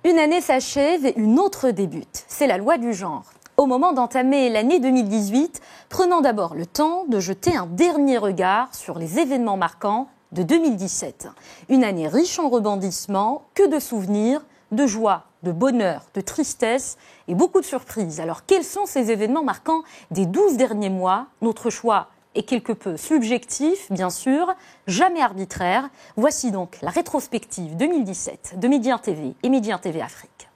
Une année s'achève et une autre débute. C'est la loi du genre. Au moment d'entamer l'année 2018, prenons d'abord le temps de jeter un dernier regard sur les événements marquants de 2017. Une année riche en rebondissements, que de souvenirs, de joie, de bonheur, de tristesse et beaucoup de surprises. Alors quels sont ces événements marquants des 12 derniers mois? Notre choix est quelque peu subjectif, bien sûr, jamais arbitraire. Voici donc la rétrospective 2017 de Midi 1 TV et Midi 1 TV Afrique.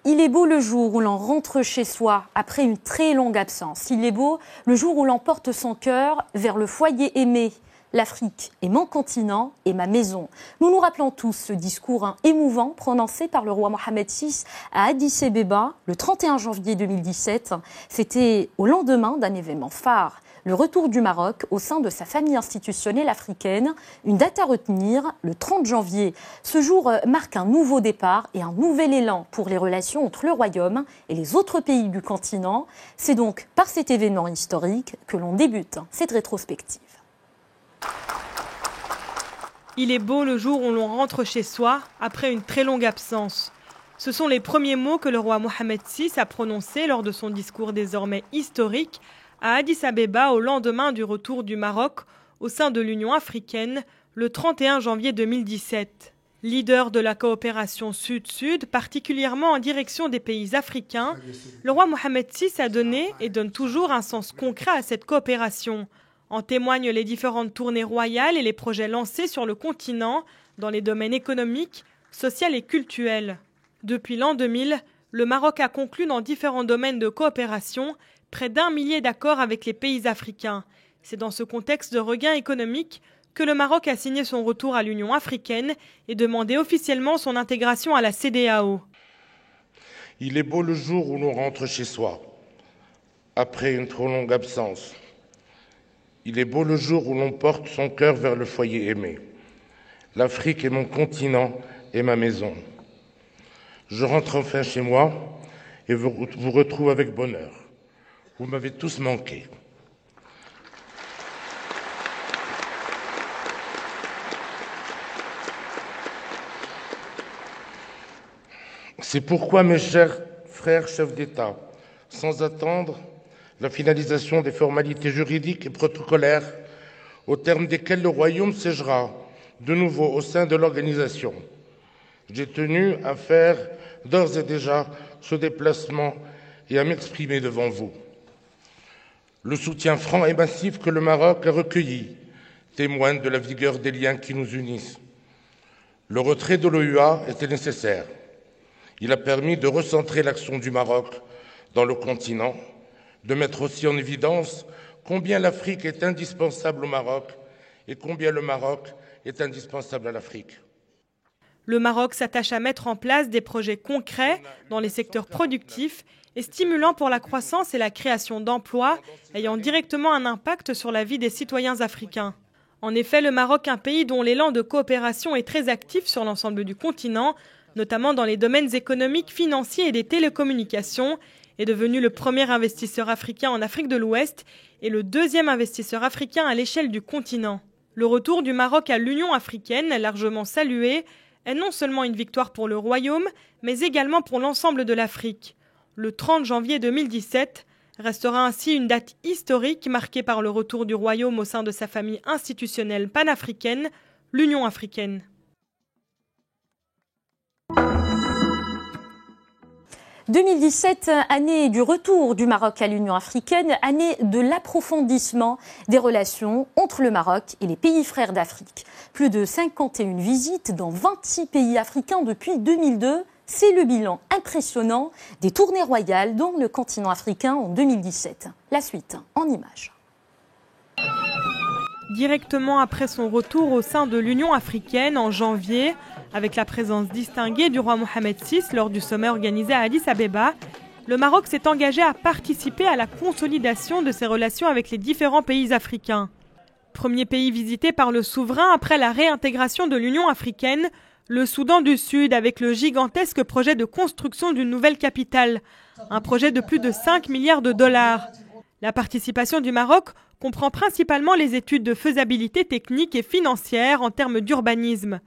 Il est beau le jour où l'on rentre chez soi après une très longue absence. Il est beau le jour où l'on porte son cœur vers le foyer aimé. L'Afrique est mon continent et ma maison. Nous nous rappelons tous ce discours émouvant prononcé par le roi Mohamed VI à Addis-Abeba le 31 janvier 2017. C'était au lendemain d'un événement phare, le retour du Maroc au sein de sa famille institutionnelle africaine. Une date à retenir, le 30 janvier. Ce jour marque un nouveau départ et un nouvel élan pour les relations entre le Royaume et les autres pays du continent. C'est donc par cet événement historique que l'on débute cette rétrospective. Il est beau le jour où l'on rentre chez soi après une très longue absence. Ce sont les premiers mots que le roi Mohamed VI a prononcés lors de son discours désormais historique à Addis-Abeba au lendemain du retour du Maroc au sein de l'Union africaine le 31 janvier 2017. Leader de la coopération Sud-Sud, particulièrement en direction des pays africains, le roi Mohamed VI a donné et donne toujours un sens concret à cette coopération. En témoignent les différentes tournées royales et les projets lancés sur le continent dans les domaines économiques, sociaux et culturels. Depuis l'an 2000, le Maroc a conclu dans différents domaines de coopération près d'1 millier d'accords avec les pays africains. C'est dans ce contexte de regain économique que le Maroc a signé son retour à l'Union africaine et demandé officiellement son intégration à la CEDEAO. Il est beau le jour où l'on rentre chez soi, après une trop longue absence. Il est beau le jour où l'on porte son cœur vers le foyer aimé. L'Afrique est mon continent et ma maison. Je rentre enfin chez moi et vous retrouve avec bonheur. Vous m'avez tous manqué. C'est pourquoi, mes chers frères chefs d'État, sans attendre la finalisation des formalités juridiques et protocolaires au terme desquelles le Royaume siégera de nouveau au sein de l'organisation, j'ai tenu à faire d'ores et déjà ce déplacement et à m'exprimer devant vous. Le soutien franc et massif que le Maroc a recueilli témoigne de la vigueur des liens qui nous unissent. Le retrait de l'OUA était nécessaire. Il a permis de recentrer l'action du Maroc dans le continent, de mettre aussi en évidence combien l'Afrique est indispensable au Maroc et combien le Maroc est indispensable à l'Afrique. Le Maroc s'attache à mettre en place des projets concrets dans les secteurs productifs et stimulants pour la croissance et la création d'emplois, ayant directement un impact sur la vie des citoyens africains. En effet, le Maroc, un pays dont l'élan de coopération est très actif sur l'ensemble du continent, notamment dans les domaines économiques, financiers et des télécommunications, est devenu le premier investisseur africain en Afrique de l'Ouest et le deuxième investisseur africain à l'échelle du continent. Le retour du Maroc à l'Union africaine, largement salué, est non seulement une victoire pour le Royaume, mais également pour l'ensemble de l'Afrique. Le 30 janvier 2017 restera ainsi une date historique marquée par le retour du Royaume au sein de sa famille institutionnelle panafricaine, l'Union africaine. « 2017, année du retour du Maroc à l'Union africaine, année de l'approfondissement des relations entre le Maroc et les pays frères d'Afrique. Plus de 51 visites dans 26 pays africains depuis 2002. C'est le bilan impressionnant des tournées royales dans le continent africain en 2017. La suite en images. Directement après son retour au sein de l'Union africaine en janvier, avec la présence distinguée du roi Mohamed VI lors du sommet organisé à Addis-Abeba, le Maroc s'est engagé à participer à la consolidation de ses relations avec les différents pays africains. Premier pays visité par le souverain après la réintégration de l'Union africaine, le Soudan du Sud avec le gigantesque projet de construction d'une nouvelle capitale, un projet de plus de 5 milliards de dollars. La participation du Maroc comprend principalement les études de faisabilité technique et financière en termes d'urbanisme.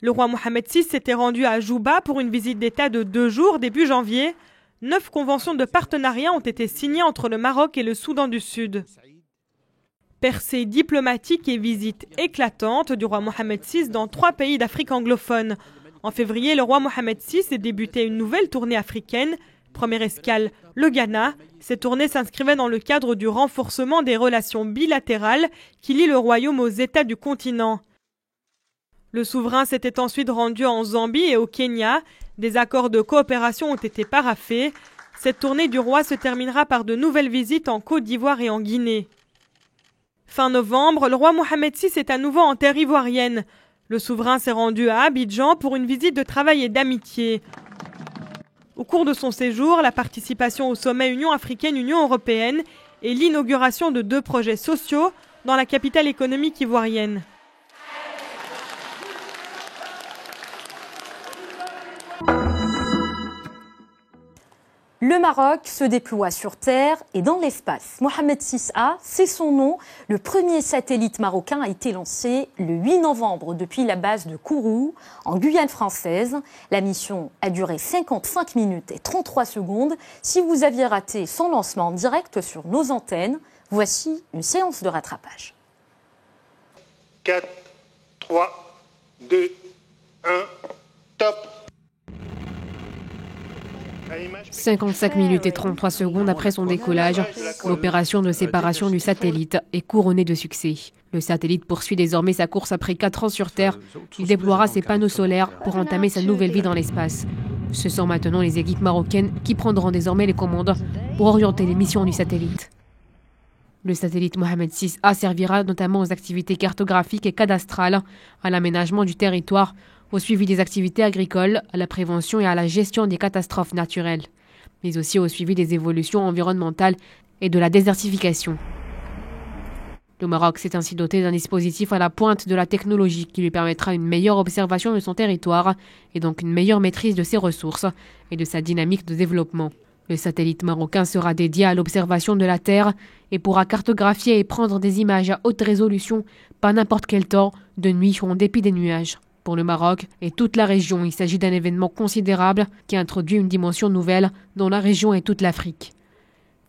Le roi Mohamed VI s'était rendu à Djouba pour une visite d'État de 2 jours début janvier. 9 conventions de partenariat ont été signées entre le Maroc et le Soudan du Sud. Percée diplomatique et visite éclatante du roi Mohamed VI dans 3 pays d'Afrique anglophone. En février, le roi Mohamed VI a débuté une nouvelle tournée africaine. Première escale, le Ghana. Cette tournée s'inscrivait dans le cadre du renforcement des relations bilatérales qui lient le royaume aux États du continent. Le souverain s'était ensuite rendu en Zambie et au Kenya. Des accords de coopération ont été paraphés. Cette tournée du roi se terminera par de nouvelles visites en Côte d'Ivoire et en Guinée. Fin novembre, le roi Mohamed VI est à nouveau en terre ivoirienne. Le souverain s'est rendu à Abidjan pour une visite de travail et d'amitié. Au cours de son séjour, la participation au sommet Union africaine-Union européenne et l'inauguration de 2 projets sociaux dans la capitale économique ivoirienne. Le Maroc se déploie sur Terre et dans l'espace. Mohamed VI-A, c'est son nom. Le premier satellite marocain a été lancé le 8 novembre depuis la base de Kourou, en Guyane française. La mission a duré 55 minutes et 33 secondes. Si vous aviez raté son lancement en direct sur nos antennes, voici une séance de rattrapage. 4, 3, 2, 1, top. 55 minutes et 33 secondes après son décollage, l'opération de séparation du satellite est couronnée de succès. Le satellite poursuit désormais sa course après 4 ans sur Terre. Il déploiera ses panneaux solaires pour entamer sa nouvelle vie dans l'espace. Ce sont maintenant les équipes marocaines qui prendront désormais les commandes pour orienter les missions du satellite. Le satellite Mohamed VI-A servira notamment aux activités cartographiques et cadastrales, à l'aménagement du territoire, au suivi des activités agricoles, à la prévention et à la gestion des catastrophes naturelles, mais aussi au suivi des évolutions environnementales et de la désertification. Le Maroc s'est ainsi doté d'un dispositif à la pointe de la technologie qui lui permettra une meilleure observation de son territoire et donc une meilleure maîtrise de ses ressources et de sa dynamique de développement. Le satellite marocain sera dédié à l'observation de la Terre et pourra cartographier et prendre des images à haute résolution par n'importe quel temps, de nuit ou en dépit des nuages. Pour le Maroc et toute la région, il s'agit d'un événement considérable qui introduit une dimension nouvelle dans la région et toute l'Afrique.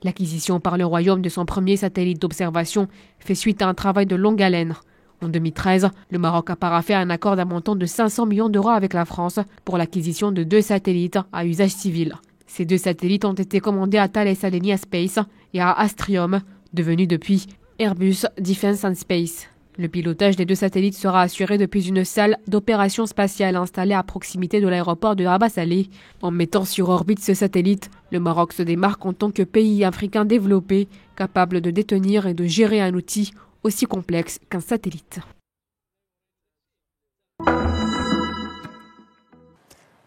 L'acquisition par le Royaume de son premier satellite d'observation fait suite à un travail de longue haleine. En 2013, le Maroc a paraphé un accord d'un montant de 500 millions d'euros avec la France pour l'acquisition de 2 satellites à usage civil. Ces 2 satellites ont été commandés à Thales Alenia Space et à Astrium, devenu depuis Airbus Defence and Space. Le pilotage des 2 satellites sera assuré depuis une salle d'opération spatiale installée à proximité de l'aéroport de Rabat Salé. En mettant sur orbite ce satellite, le Maroc se démarque en tant que pays africain développé, capable de détenir et de gérer un outil aussi complexe qu'un satellite.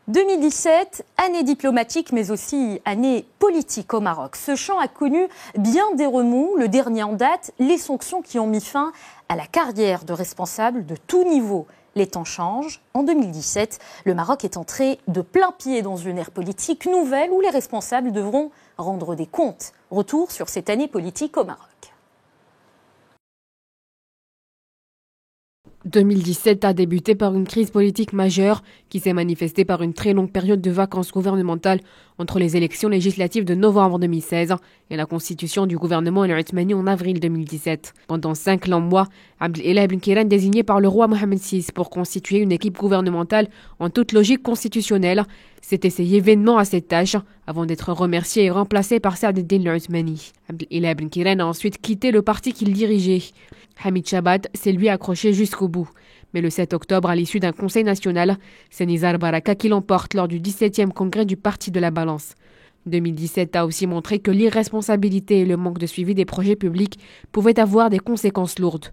2017, année diplomatique mais aussi année politique au Maroc. Ce champ a connu bien des remous. Le dernier en date, les sanctions qui ont mis fin à la carrière de responsables de tout niveau. Les temps changent. En 2017, le Maroc est entré de plein pied dans une ère politique nouvelle où les responsables devront rendre des comptes. Retour sur cette année politique au Maroc. 2017 a débuté par une crise politique majeure qui s'est manifestée par une très longue période de vacances gouvernementales entre les élections législatives de novembre 2016 et la constitution du gouvernement al-Othmani en avril 2017. Pendant 5 longs mois, Abdel-Ilah Ibn Kiran, désigné par le roi Mohamed VI pour constituer une équipe gouvernementale en toute logique constitutionnelle, s'est essayé vainement à cette tâche avant d'être remercié et remplacé par Saad el-Din al-Othmani. Abdel-Ilah Ibn Kiran a ensuite quitté le parti qu'il dirigeait. Hamid Chabat s'est lui accroché jusqu'au bout. Mais le 7 octobre, à l'issue d'un conseil national, c'est Nizar Baraka qui l'emporte lors du 17e congrès du Parti de la Balance. 2017 a aussi montré que l'irresponsabilité et le manque de suivi des projets publics pouvaient avoir des conséquences lourdes.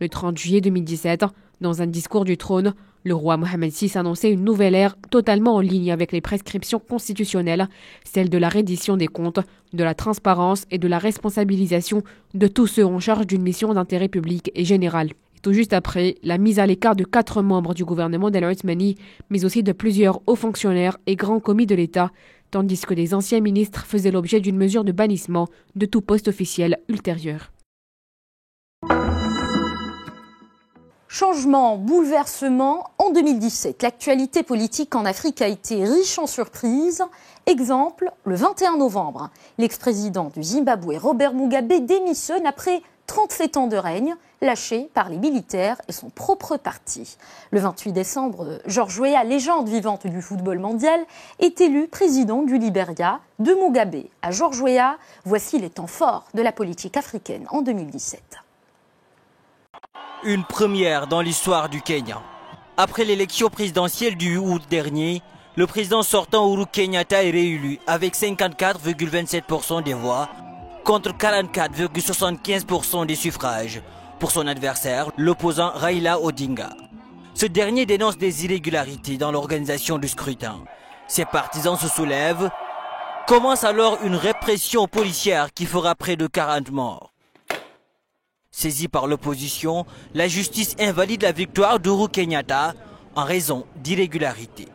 Le 30 juillet 2017, dans un discours du trône, le roi Mohamed VI annonçait une nouvelle ère totalement en ligne avec les prescriptions constitutionnelles, celle de la reddition des comptes, de la transparence et de la responsabilisation de tous ceux en charge d'une mission d'intérêt public et général. Et tout juste après, la mise à l'écart de 4 membres du gouvernement d'Al-Othmani, mais aussi de plusieurs hauts fonctionnaires et grands commis de l'État, tandis que les anciens ministres faisaient l'objet d'une mesure de bannissement de tout poste officiel ultérieur. Changement, bouleversement en 2017. L'actualité politique en Afrique a été riche en surprises. Exemple, le 21 novembre, l'ex-président du Zimbabwe, Robert Mugabe, démissionne après 37 ans de règne, lâché par les militaires et son propre parti. Le 28 décembre, George Weah, légende vivante du football mondial, est élu président du Libéria. De Mugabe à George Weah, voici les temps forts de la politique africaine en 2017. Une première dans l'histoire du Kenya. Après l'élection présidentielle du 8 août dernier, le président sortant Uhuru Kenyatta est réélu avec 54,27% des voix contre 44,75% des suffrages pour son adversaire, l'opposant Raila Odinga. Ce dernier dénonce des irrégularités dans l'organisation du scrutin. Ses partisans se soulèvent. Commence alors une répression policière qui fera près de 40 morts. Saisie par l'opposition, la justice invalide la victoire d'Uhuru Kenyatta en raison d'irrégularités.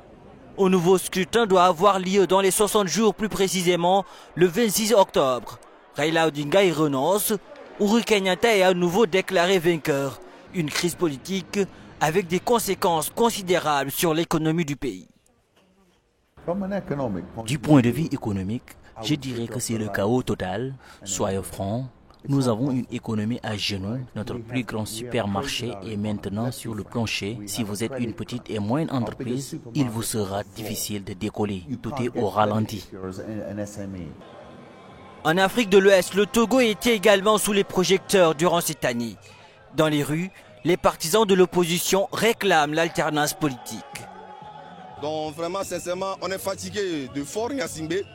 Un nouveau scrutin doit avoir lieu dans les 60 jours, plus précisément le 26 octobre. Raila Odinga y renonce. Uhuru Kenyatta est à nouveau déclaré vainqueur. Une crise politique avec des conséquences considérables sur l'économie du pays. Du point de vue économique, je dirais que c'est le chaos total. Soyons francs. Nous avons une économie à genoux. Notre plus grand supermarché est maintenant sur le plancher. Si vous êtes une petite et moyenne entreprise, il vous sera difficile de décoller. Tout est au ralenti. En Afrique de l'Ouest, le Togo était également sous les projecteurs durant cette année. Dans les rues, les partisans de l'opposition réclament l'alternance politique. Donc vraiment, sincèrement, on est fatigué de Faure Gnassingbé,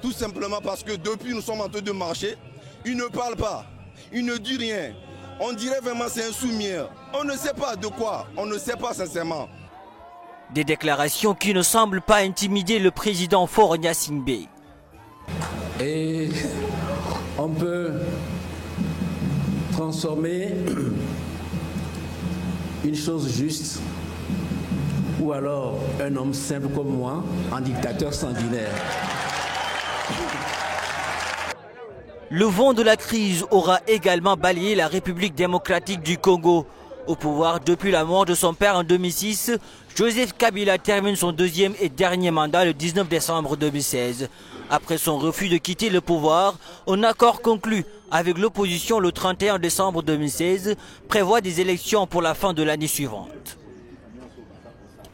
tout simplement parce que depuis nous sommes en train de marcher, il ne parle pas, il ne dit rien. On dirait vraiment c'est un soumis. On ne sait pas de quoi, on ne sait pas sincèrement. Des déclarations qui ne semblent pas intimider le président Faure Gnassingbé. Et on peut transformer une chose juste ou alors un homme simple comme moi en dictateur sanguinaire. Le vent de la crise aura également balayé la République démocratique du Congo. Au pouvoir depuis la mort de son père en 2006, Joseph Kabila termine son deuxième et dernier mandat le 19 décembre 2016. Après son refus de quitter le pouvoir, un accord conclu avec l'opposition le 31 décembre 2016 prévoit des élections pour la fin de l'année suivante.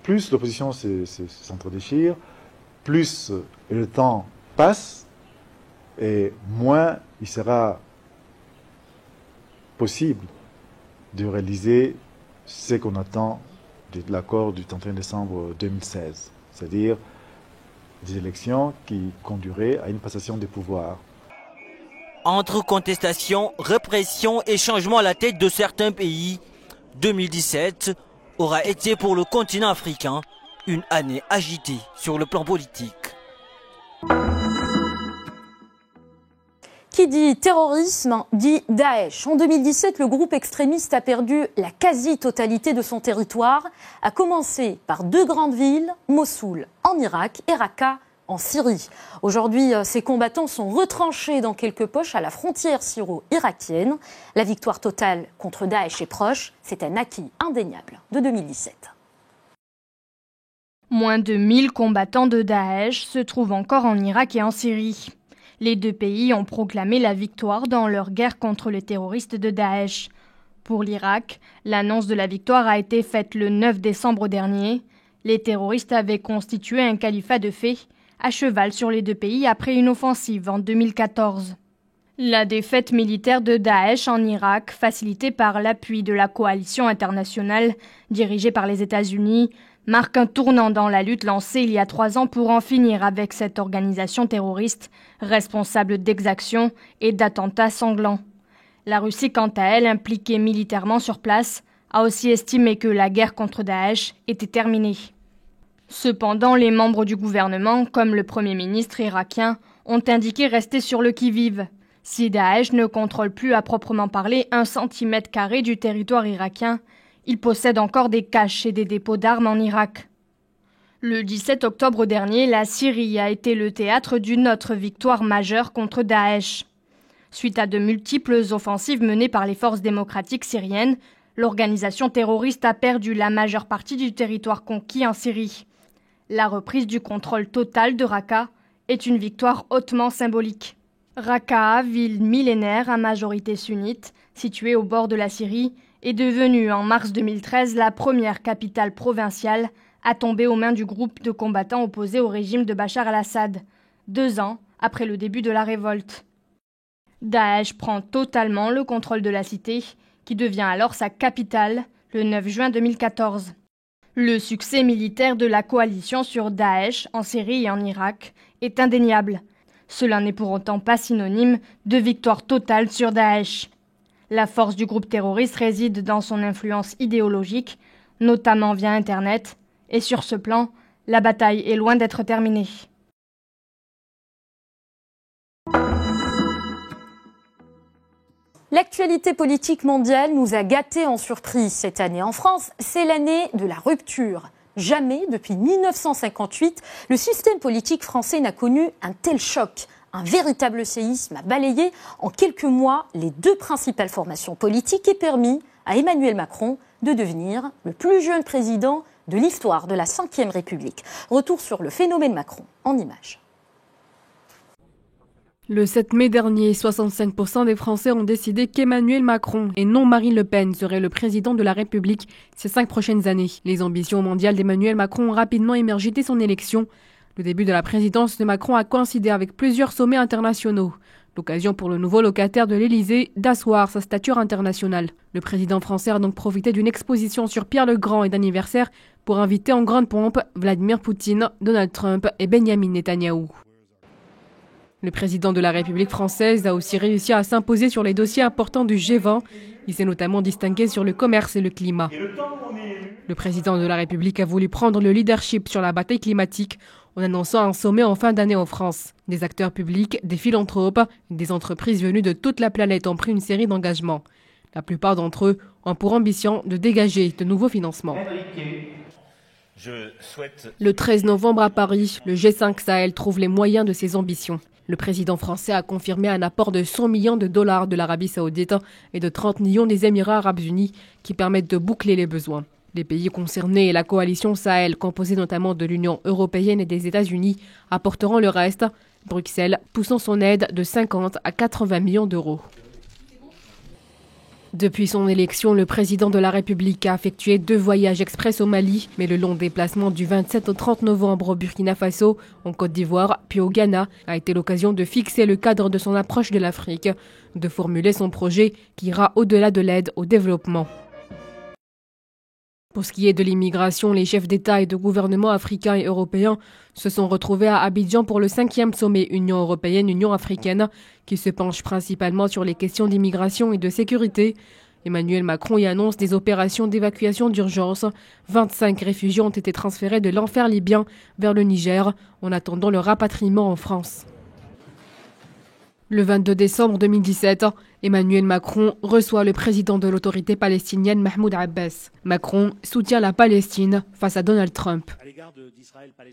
Plus l'opposition s'entre-déchire, plus le temps passe et moins il sera possible de réaliser ce qu'on attend de l'accord du 31 décembre 2016, c'est-à-dire des élections qui conduiraient à une passation des pouvoirs. Entre contestation, répression et changement à la tête de certains pays, 2017 aura été pour le continent africain une année agitée sur le plan politique. Qui dit terrorisme dit Daesh. En 2017, le groupe extrémiste a perdu la quasi-totalité de son territoire, à commencer par deux grandes villes, Mossoul en Irak et Raqqa en Syrie. Aujourd'hui, ces combattants sont retranchés dans quelques poches à la frontière syro-irakienne. La victoire totale contre Daesh est proche. C'est un acquis indéniable de 2017. Moins de 1000 combattants de Daesh se trouvent encore en Irak et en Syrie. Les deux pays ont proclamé la victoire dans leur guerre contre les terroristes de Daesh. Pour l'Irak, l'annonce de la victoire a été faite le 9 décembre dernier. Les terroristes avaient constitué un califat de fait à cheval sur les deux pays après une offensive en 2014. La défaite militaire de Daesh en Irak, facilitée par l'appui de la coalition internationale dirigée par les États-Unis, marque un tournant dans la lutte lancée il y a 3 ans pour en finir avec cette organisation terroriste, responsable d'exactions et d'attentats sanglants. La Russie, quant à elle, impliquée militairement sur place, a aussi estimé que la guerre contre Daesh était terminée. Cependant, les membres du gouvernement, comme le Premier ministre irakien, ont indiqué rester sur le qui-vive. Si Daesh ne contrôle plus à proprement parler 1 cm² du territoire irakien, il possède encore des caches et des dépôts d'armes en Irak. Le 17 octobre dernier, la Syrie a été le théâtre d'une autre victoire majeure contre Daesh. Suite à de multiples offensives menées par les forces démocratiques syriennes, l'organisation terroriste a perdu la majeure partie du territoire conquis en Syrie. La reprise du contrôle total de Raqqa est une victoire hautement symbolique. Raqqa, ville millénaire à majorité sunnite, située au bord de la Syrie, est devenue en mars 2013 la première capitale provinciale à tomber aux mains du groupe de combattants opposés au régime de Bachar al-Assad, 2 ans après le début de la révolte. Daesh prend totalement le contrôle de la cité, qui devient alors sa capitale, le 9 juin 2014. Le succès militaire de la coalition sur Daesh en Syrie et en Irak est indéniable. Cela n'est pour autant pas synonyme de victoire totale sur Daesh. La force du groupe terroriste réside dans son influence idéologique, notamment via Internet, et sur ce plan, la bataille est loin d'être terminée. L'actualité politique mondiale nous a gâtés en surprise cette année. En France, c'est l'année de la rupture. Jamais depuis 1958, le système politique français n'a connu un tel choc. Un véritable séisme a balayé en quelques mois les 2 principales formations politiques et permis à Emmanuel Macron de devenir le plus jeune président de l'histoire de la Ve République. Retour sur le phénomène Macron en images. Le 7 mai dernier, 65% des Français ont décidé qu'Emmanuel Macron et non Marine Le Pen serait le président de la République ces 5 prochaines années. Les ambitions mondiales d'Emmanuel Macron ont rapidement émergé dès son élection. Le début de la présidence de Macron a coïncidé avec plusieurs sommets internationaux. L'occasion pour le nouveau locataire de l'Élysée d'asseoir sa stature internationale. Le président français a donc profité d'une exposition sur Pierre le Grand et d'anniversaire pour inviter en grande pompe Vladimir Poutine, Donald Trump et Benyamin Netanyahou. Le président de la République française a aussi réussi à s'imposer sur les dossiers importants du G20. Il s'est notamment distingué sur le commerce et le climat. Le président de la République a voulu prendre le leadership sur la bataille climatique en annonçant un sommet en fin d'année en France. Des acteurs publics, des philanthropes, des entreprises venues de toute la planète ont pris une série d'engagements. La plupart d'entre eux ont pour ambition de dégager de nouveaux financements. Le 13 novembre à Paris, le G5 Sahel trouve les moyens de ses ambitions. Le président français a confirmé un apport de 100 millions de dollars de l'Arabie saoudite et de 30 millions des Émirats arabes unis qui permettent de boucler les besoins. Les pays concernés et la coalition Sahel, composée notamment de l'Union européenne et des États-Unis, apporteront le reste, Bruxelles poussant son aide de 50 à 80 millions d'euros. Depuis son élection, le président de la République a effectué 2 voyages express au Mali, mais le long déplacement du 27 au 30 novembre au Burkina Faso, en Côte d'Ivoire, puis au Ghana, a été l'occasion de fixer le cadre de son approche de l'Afrique, de formuler son projet qui ira au-delà de l'aide au développement. Pour ce qui est de l'immigration, les chefs d'État et de gouvernement africains et européens se sont retrouvés à Abidjan pour le 5e sommet Union européenne-Union africaine qui se penche principalement sur les questions d'immigration et de sécurité. Emmanuel Macron y annonce des opérations d'évacuation d'urgence. 25 réfugiés ont été transférés de l'enfer libyen vers le Niger en attendant leur rapatriement en France. Le 22 décembre 2017, Emmanuel Macron reçoit le président de l'autorité palestinienne Mahmoud Abbas. Macron soutient la Palestine face à Donald Trump.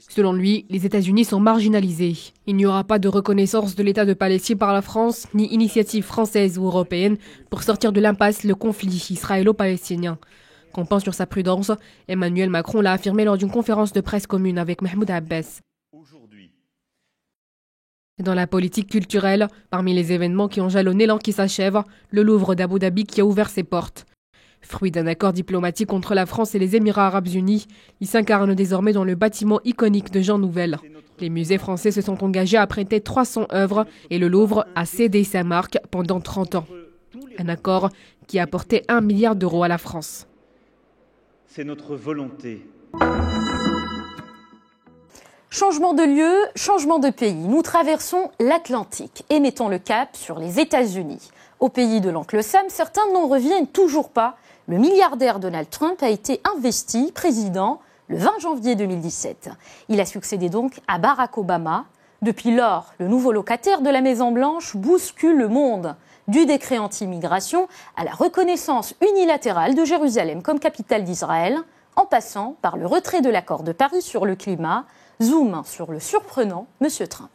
Selon lui, les États-Unis sont marginalisés. Il n'y aura pas de reconnaissance de l'État de Palestine par la France, ni initiative française ou européenne pour sortir de l'impasse le conflit israélo-palestinien. Comptant sur sa prudence, Emmanuel Macron l'a affirmé lors d'une conférence de presse commune avec Mahmoud Abbas. Dans la politique culturelle, parmi les événements qui ont jalonné l'an qui s'achève, le Louvre d'Abu Dhabi qui a ouvert ses portes. Fruit d'un accord diplomatique entre la France et les Émirats arabes unis, il s'incarne désormais dans le bâtiment iconique de Jean Nouvel. Les musées français se sont engagés à prêter 300 œuvres et le Louvre a cédé sa marque pendant 30 ans. Un accord qui a apporté 1 milliard d'euros à la France. C'est notre volonté. Changement de lieu, changement de pays. Nous traversons l'Atlantique et mettons le cap sur les États-Unis. Au pays de l'oncle Sam, certains n'en reviennent toujours pas. Le milliardaire Donald Trump a été investi président le 20 janvier 2017. Il a succédé donc à Barack Obama. Depuis lors, le nouveau locataire de la Maison-Blanche bouscule le monde. Du décret anti-immigration à la reconnaissance unilatérale de Jérusalem comme capitale d'Israël, en passant par le retrait de l'accord de Paris sur le climat. Zoom sur le surprenant M. Trump.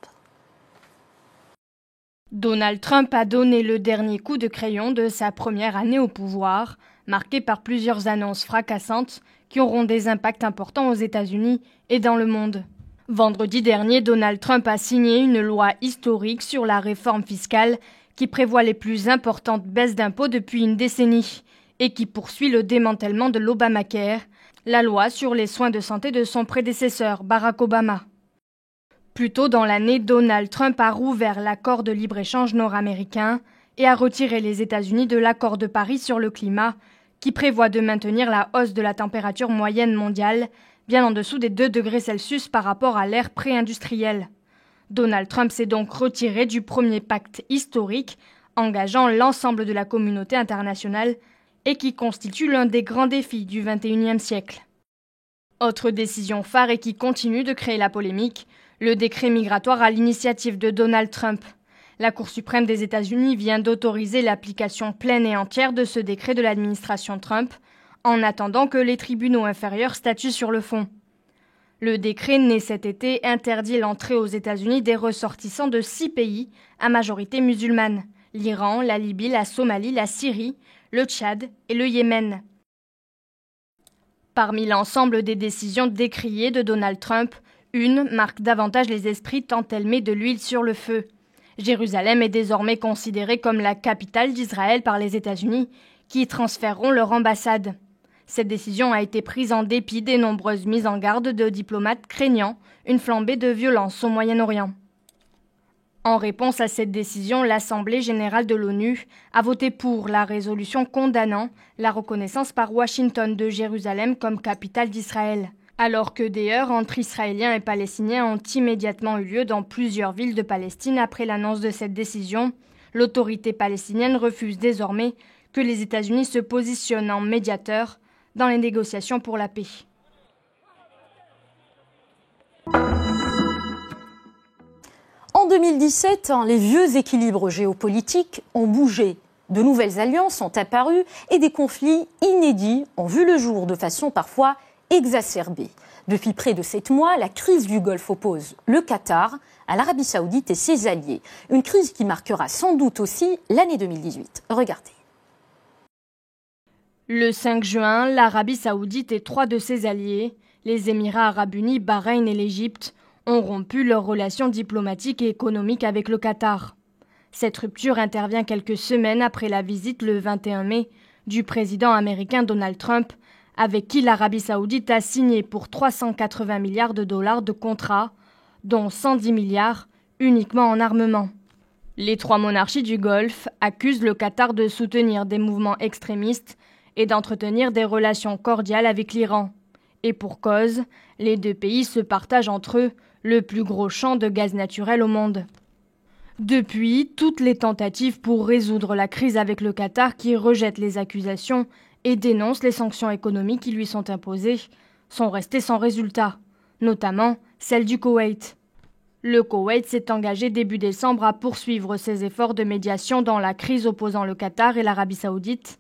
Donald Trump a donné le dernier coup de crayon de sa première année au pouvoir, marqué par plusieurs annonces fracassantes qui auront des impacts importants aux États-Unis et dans le monde. Vendredi dernier, Donald Trump a signé une loi historique sur la réforme fiscale qui prévoit les plus importantes baisses d'impôts depuis une décennie et qui poursuit le démantèlement de l'Obamacare, la loi sur les soins de santé de son prédécesseur, Barack Obama. Plus tôt dans l'année, Donald Trump a rouvert l'accord de libre-échange nord-américain et a retiré les États-Unis de l'accord de Paris sur le climat, qui prévoit de maintenir la hausse de la température moyenne mondiale bien en dessous des 2 degrés Celsius par rapport à l'ère pré-industrielle. Donald Trump s'est donc retiré du premier pacte historique, engageant l'ensemble de la communauté internationale et qui constitue l'un des grands défis du XXIe siècle. Autre décision phare et qui continue de créer la polémique, le décret migratoire à l'initiative de Donald Trump. La Cour suprême des États-Unis vient d'autoriser l'application pleine et entière de ce décret de l'administration Trump, en attendant que les tribunaux inférieurs statuent sur le fond. Le décret né cet été interdit l'entrée aux États-Unis des ressortissants de 6 pays à majorité musulmane, l'Iran, la Libye, la Somalie, la Syrie, le Tchad et le Yémen. Parmi l'ensemble des décisions décriées de Donald Trump, une marque davantage les esprits tant elle met de l'huile sur le feu. Jérusalem est désormais considérée comme la capitale d'Israël par les États-Unis, qui y transféreront leur ambassade. Cette décision a été prise en dépit des nombreuses mises en garde de diplomates craignant une flambée de violence au Moyen-Orient. En réponse à cette décision, l'Assemblée générale de l'ONU a voté pour la résolution condamnant la reconnaissance par Washington de Jérusalem comme capitale d'Israël, alors que des heurts entre Israéliens et Palestiniens ont immédiatement eu lieu dans plusieurs villes de Palestine après l'annonce de cette décision. L'autorité palestinienne refuse désormais que les États-Unis se positionnent en médiateur dans les négociations pour la paix. En 2017, les vieux équilibres géopolitiques ont bougé. De nouvelles alliances sont apparues et des conflits inédits ont vu le jour de façon parfois exacerbée. Depuis près de 7 mois, la crise du Golfe oppose le Qatar à l'Arabie Saoudite et ses alliés. Une crise qui marquera sans doute aussi l'année 2018. Regardez. Le 5 juin, l'Arabie Saoudite et 3 de ses alliés, les Émirats arabes unis, Bahreïn et l'Égypte, ont rompu leurs relations diplomatiques et économiques avec le Qatar. Cette rupture intervient quelques semaines après la visite le 21 mai du président américain Donald Trump, avec qui l'Arabie Saoudite a signé pour 380 milliards de dollars de contrats, dont 110 milliards uniquement en armement. Les 3 monarchies du Golfe accusent le Qatar de soutenir des mouvements extrémistes et d'entretenir des relations cordiales avec l'Iran. Et pour cause, les 2 pays se partagent entre eux le plus gros champ de gaz naturel au monde. Depuis, toutes les tentatives pour résoudre la crise avec le Qatar, qui rejette les accusations et dénonce les sanctions économiques qui lui sont imposées, sont restées sans résultat, notamment celle du Koweït. Le Koweït s'est engagé début décembre à poursuivre ses efforts de médiation dans la crise opposant le Qatar et l'Arabie Saoudite,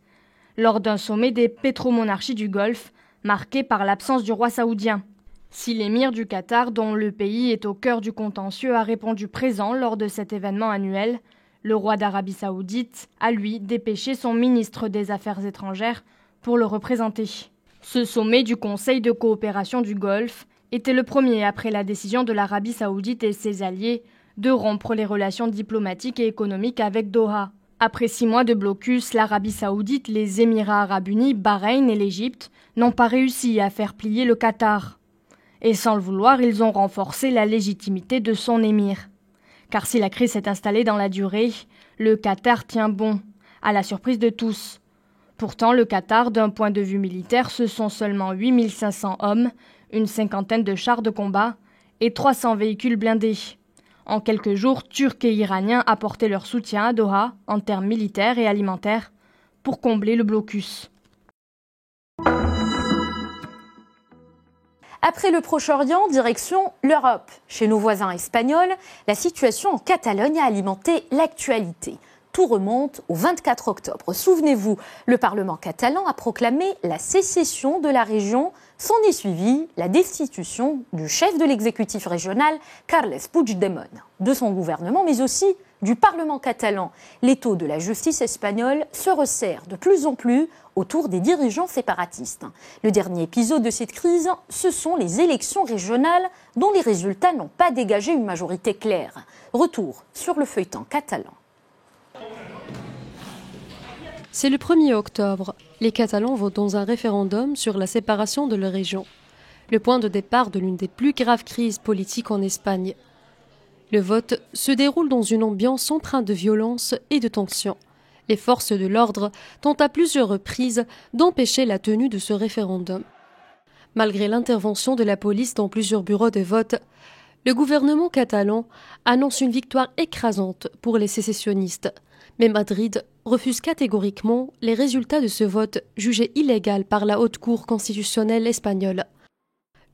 lors d'un sommet des pétromonarchies du Golfe, marqué par l'absence du roi saoudien. Si l'émir du Qatar, dont le pays est au cœur du contentieux, a répondu présent lors de cet événement annuel, le roi d'Arabie Saoudite a, lui, dépêché son ministre des Affaires étrangères pour le représenter. Ce sommet du Conseil de coopération du Golfe était le premier après la décision de l'Arabie Saoudite et ses alliés de rompre les relations diplomatiques et économiques avec Doha. Après 6 mois de blocus, l'Arabie Saoudite, les Émirats arabes unis, Bahreïn et l'Égypte n'ont pas réussi à faire plier le Qatar. Et sans le vouloir, ils ont renforcé la légitimité de son émir. Car si la crise s'est installée dans la durée, le Qatar tient bon, à la surprise de tous. Pourtant, le Qatar, d'un point de vue militaire, ce sont seulement 8500 hommes, une 50aine de chars de combat et 300 véhicules blindés. En quelques jours, Turcs et Iraniens apportaient leur soutien à Doha, en termes militaires et alimentaires, pour combler le blocus. Après le Proche-Orient, direction l'Europe. Chez nos voisins espagnols, la situation en Catalogne a alimenté l'actualité. tout remonte au 24 octobre. Souvenez-vous, le Parlement catalan a proclamé la sécession de la région. S'en est suivi la destitution du chef de l'exécutif régional, Carles Puigdemont, de son gouvernement, mais aussi du Parlement catalan. L'étau de la justice espagnole se resserre de plus en plus autour des dirigeants séparatistes. Le dernier épisode de cette crise, ce sont les élections régionales dont les résultats n'ont pas dégagé une majorité claire. Retour sur le feuilleton catalan. C'est le 1er octobre. Les Catalans votent dans un référendum sur la séparation de leur région. Le point de départ de l'une des plus graves crises politiques en Espagne. Le vote se déroule dans une ambiance empreinte de violence et de tension. Les forces de l'ordre tentent à plusieurs reprises d'empêcher la tenue de ce référendum. Malgré l'intervention de la police dans plusieurs bureaux de vote, le gouvernement catalan annonce une victoire écrasante pour les sécessionnistes. Mais Madrid refuse catégoriquement les résultats de ce vote jugé illégal par la Haute Cour constitutionnelle espagnole.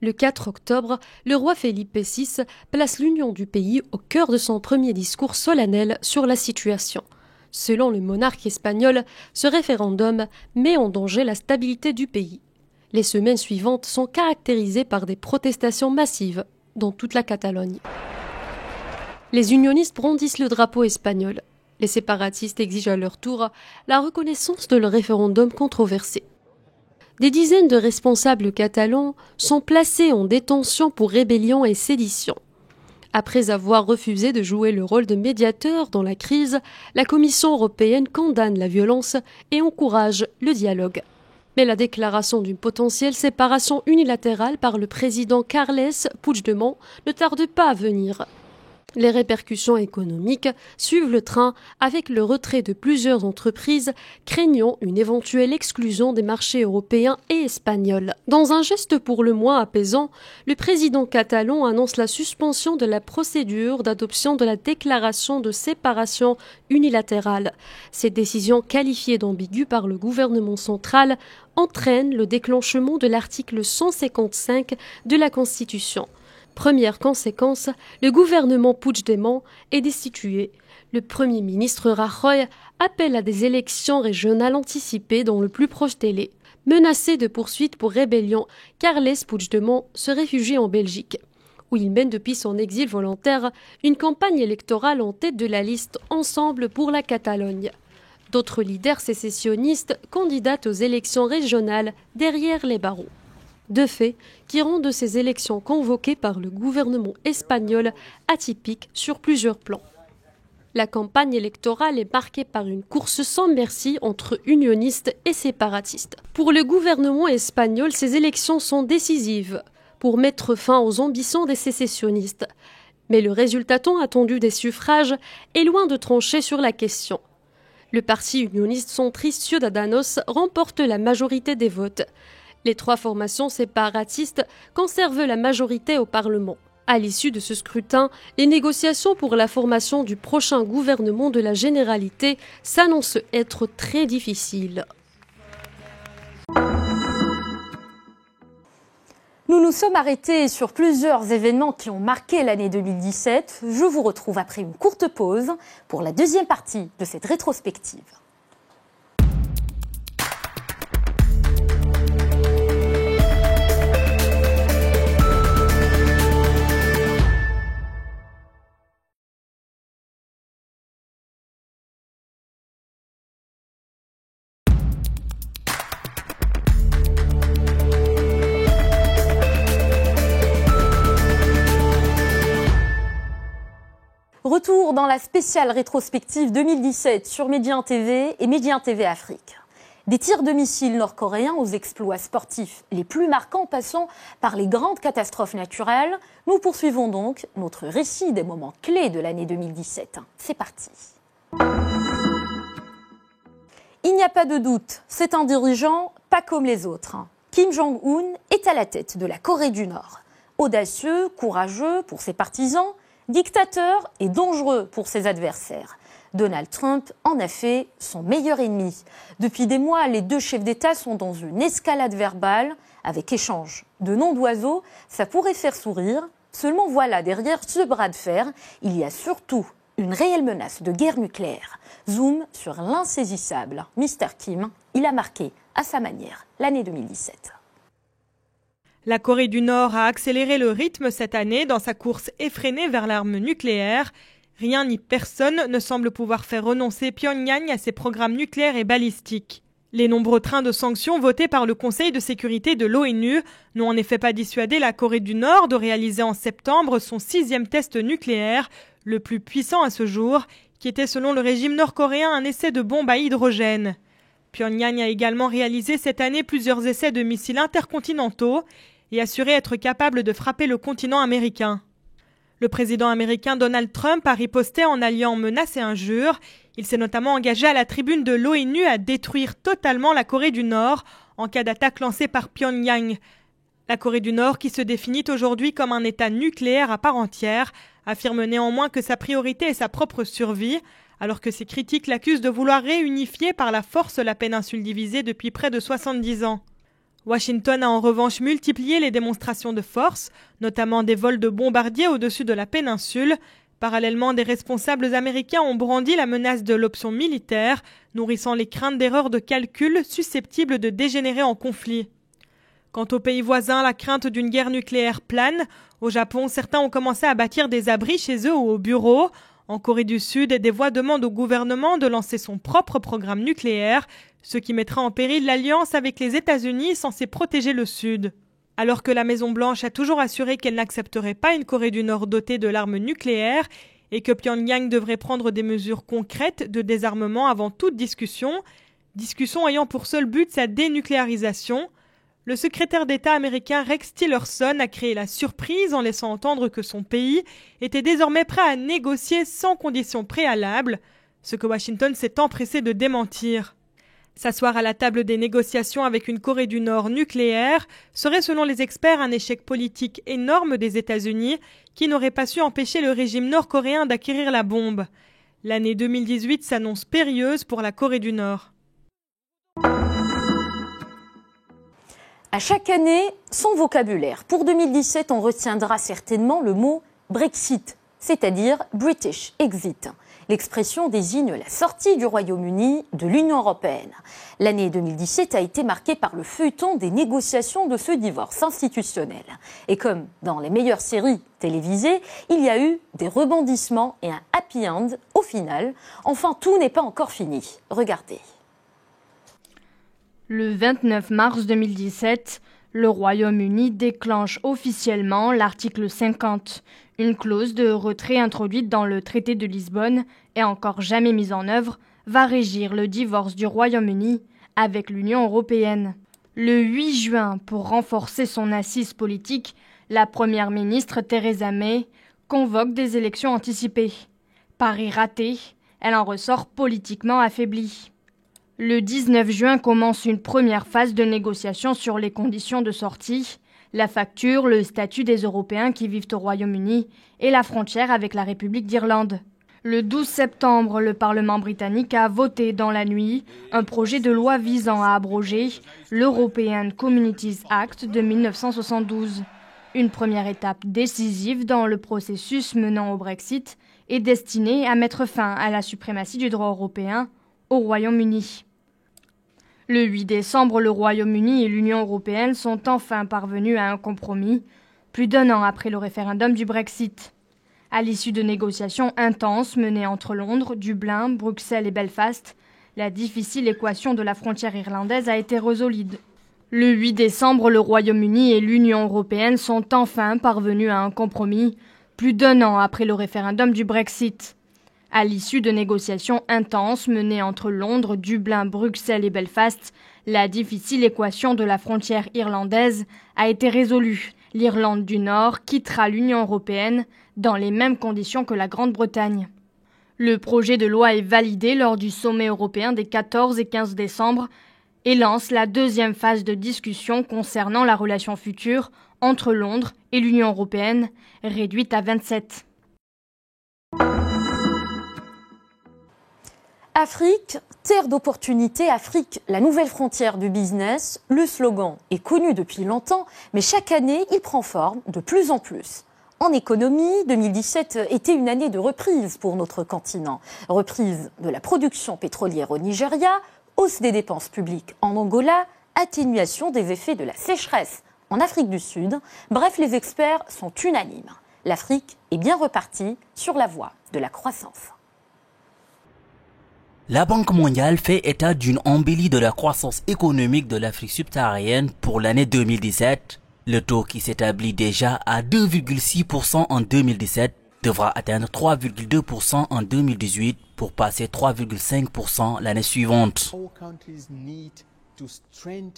Le 4 octobre, le roi Felipe VI place l'union du pays au cœur de son premier discours solennel sur la situation. Selon le monarque espagnol, ce référendum met en danger la stabilité du pays. Les semaines suivantes sont caractérisées par des protestations massives dans toute la Catalogne. Les unionistes brandissent le drapeau espagnol. Les séparatistes exigent à leur tour la reconnaissance de leur référendum controversé. Des dizaines de responsables catalans sont placés en détention pour rébellion et sédition. Après avoir refusé de jouer le rôle de médiateur dans la crise, la Commission européenne condamne la violence et encourage le dialogue. Mais la déclaration d'une potentielle séparation unilatérale par le président Carles Puigdemont ne tarde pas à venir. Les répercussions économiques suivent le train avec le retrait de plusieurs entreprises, craignant une éventuelle exclusion des marchés européens et espagnols. Dans un geste pour le moins apaisant, le président catalan annonce la suspension de la procédure d'adoption de la déclaration de séparation unilatérale. Cette décision, qualifiée d'ambiguë par le gouvernement central, entraîne le déclenchement de l'article 155 de la Constitution. Première conséquence, le gouvernement Puigdemont est destitué. Le Premier ministre Rajoy appelle à des élections régionales anticipées dans le plus proche délai. Menacé de poursuites pour rébellion, Carles Puigdemont se réfugie en Belgique, où il mène depuis son exil volontaire une campagne électorale en tête de la liste Ensemble pour la Catalogne. D'autres leaders sécessionnistes candidatent aux élections régionales derrière les barreaux. De fait, qui rendent ces élections convoquées par le gouvernement espagnol atypiques sur plusieurs plans. La campagne électorale est marquée par une course sans merci entre unionistes et séparatistes. Pour le gouvernement espagnol, ces élections sont décisives pour mettre fin aux ambitions des sécessionnistes. Mais le résultat tant attendu des suffrages est loin de trancher sur la question. Le parti unioniste centriste Ciudadanos remporte la majorité des votes. Les trois formations séparatistes conservent la majorité au Parlement. À l'issue de ce scrutin, les négociations pour la formation du prochain gouvernement de la Généralité s'annoncent être très difficiles. Nous nous sommes arrêtés sur plusieurs événements qui ont marqué l'année 2017. Je vous retrouve après une courte pause pour la deuxième partie de cette rétrospective. Retour dans la spéciale rétrospective 2017 sur Médien TV et Médien TV Afrique. Des tirs de missiles nord-coréens aux exploits sportifs les plus marquants passant par les grandes catastrophes naturelles, nous poursuivons donc notre récit des moments clés de l'année 2017. C'est parti. Il n'y a pas de doute, c'est un dirigeant pas comme les autres. Kim Jong-un est à la tête de la Corée du Nord. Audacieux, courageux pour ses partisans, dictateur et dangereux pour ses adversaires. Donald Trump en a fait son meilleur ennemi. Depuis des mois, les deux chefs d'État sont dans une escalade verbale avec échange de noms d'oiseaux. Ça pourrait faire sourire. Seulement voilà, derrière ce bras de fer, il y a surtout une réelle menace de guerre nucléaire. Zoom sur l'insaisissable Mr. Kim. Il a marqué, à sa manière, l'année 2017. La Corée du Nord a accéléré le rythme cette année dans sa course effrénée vers l'arme nucléaire. Rien ni personne ne semble pouvoir faire renoncer Pyongyang à ses programmes nucléaires et balistiques. Les nombreux trains de sanctions votés par le Conseil de sécurité de l'ONU n'ont en effet pas dissuadé la Corée du Nord de réaliser en septembre son 6e test nucléaire, le plus puissant à ce jour, qui était selon le régime nord-coréen un essai de bombe à hydrogène. Pyongyang a également réalisé cette année plusieurs essais de missiles intercontinentaux et assuré être capable de frapper le continent américain. Le président américain Donald Trump a riposté en alliant menaces et injures. Il s'est notamment engagé à la tribune de l'ONU à détruire totalement la Corée du Nord en cas d'attaque lancée par Pyongyang. La Corée du Nord, qui se définit aujourd'hui comme un État nucléaire à part entière, affirme néanmoins que sa priorité est sa propre survie, alors que ses critiques l'accusent de vouloir réunifier par la force la péninsule divisée depuis près de 70 ans. Washington a en revanche multiplié les démonstrations de force, notamment des vols de bombardiers au-dessus de la péninsule. Parallèlement, des responsables américains ont brandi la menace de l'option militaire, nourrissant les craintes d'erreurs de calcul susceptibles de dégénérer en conflit. Quant aux pays voisins, la crainte d'une guerre nucléaire plane. Au Japon, certains ont commencé à bâtir des abris chez eux ou au bureau. En Corée du Sud, des voix demandent au gouvernement de lancer son propre programme nucléaire, ce qui mettra en péril l'alliance avec les États-Unis censée protéger le Sud. Alors que la Maison-Blanche a toujours assuré qu'elle n'accepterait pas une Corée du Nord dotée de l'arme nucléaire et que Pyongyang devrait prendre des mesures concrètes de désarmement avant toute discussion ayant pour seul but sa dénucléarisation, le secrétaire d'État américain Rex Tillerson a créé la surprise en laissant entendre que son pays était désormais prêt à négocier sans conditions préalables, ce que Washington s'est empressé de démentir. S'asseoir à la table des négociations avec une Corée du Nord nucléaire serait selon les experts un échec politique énorme des États-Unis qui n'aurait pas su empêcher le régime nord-coréen d'acquérir la bombe. L'année 2018 s'annonce périlleuse pour la Corée du Nord. À chaque année, son vocabulaire. Pour 2017, on retiendra certainement le mot Brexit, c'est-à-dire British Exit. L'expression désigne la sortie du Royaume-Uni de l'Union européenne. L'année 2017 a été marquée par le feuilleton des négociations de ce divorce institutionnel. Et comme dans les meilleures séries télévisées, il y a eu des rebondissements et un happy end au final. Enfin, tout n'est pas encore fini. Regardez. Le 29 mars 2017, le Royaume-Uni déclenche officiellement l'article 50, une clause de retrait introduite dans le traité de Lisbonne et encore jamais mise en œuvre, va régir le divorce du Royaume-Uni avec l'Union européenne. Le 8 juin, pour renforcer son assise politique, la première ministre Theresa May convoque des élections anticipées. Pari raté, elle en ressort politiquement affaiblie. Le 19 juin commence une première phase de négociation sur les conditions de sortie, la facture, le statut des Européens qui vivent au Royaume-Uni et la frontière avec la République d'Irlande. Le 12 septembre, le Parlement britannique a voté dans la nuit un projet de loi visant à abroger l'European Communities Act de 1972. Une première étape décisive dans le processus menant au Brexit est destinée à mettre fin à la suprématie du droit européen au Royaume-Uni. Le 8 décembre, le Royaume-Uni et l'Union européenne sont enfin parvenus à un compromis, plus d'1 an après le référendum du Brexit. À l'issue de négociations intenses menées entre Londres, Dublin, Bruxelles et Belfast, la difficile équation de la frontière irlandaise a été résolue. Le 8 décembre, le Royaume-Uni et l'Union européenne sont enfin parvenus à un compromis, plus d'1 an après le référendum du Brexit. À l'issue de négociations intenses menées entre Londres, Dublin, Bruxelles et Belfast, la difficile équation de la frontière irlandaise a été résolue. L'Irlande du Nord quittera l'Union européenne dans les mêmes conditions que la Grande-Bretagne. Le projet de loi est validé lors du sommet européen des 14 et 15 décembre et lance la deuxième phase de discussion concernant la relation future entre Londres et l'Union européenne, réduite à 27. Afrique, terre d'opportunités, Afrique, la nouvelle frontière du business. Le slogan est connu depuis longtemps, mais chaque année, il prend forme de plus en plus. En économie, 2017 était une année de reprise pour notre continent. Reprise de la production pétrolière au Nigeria, hausse des dépenses publiques en Angola, atténuation des effets de la sécheresse en Afrique du Sud. Bref, les experts sont unanimes. L'Afrique est bien repartie sur la voie de la croissance. La Banque mondiale fait état d'une embellie de la croissance économique de l'Afrique subsaharienne pour l'année 2017. Le taux qui s'établit déjà à 2,6% en 2017 devra atteindre 3,2% en 2018 pour passer 3,5% l'année suivante.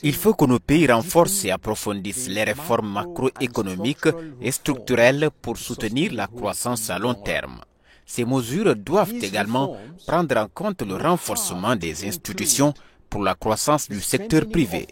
Il faut que nos pays renforcent et approfondissent les réformes macroéconomiques et structurelles pour soutenir la croissance à long terme. Ces mesures doivent également prendre en compte le renforcement des institutions pour la croissance du secteur privé.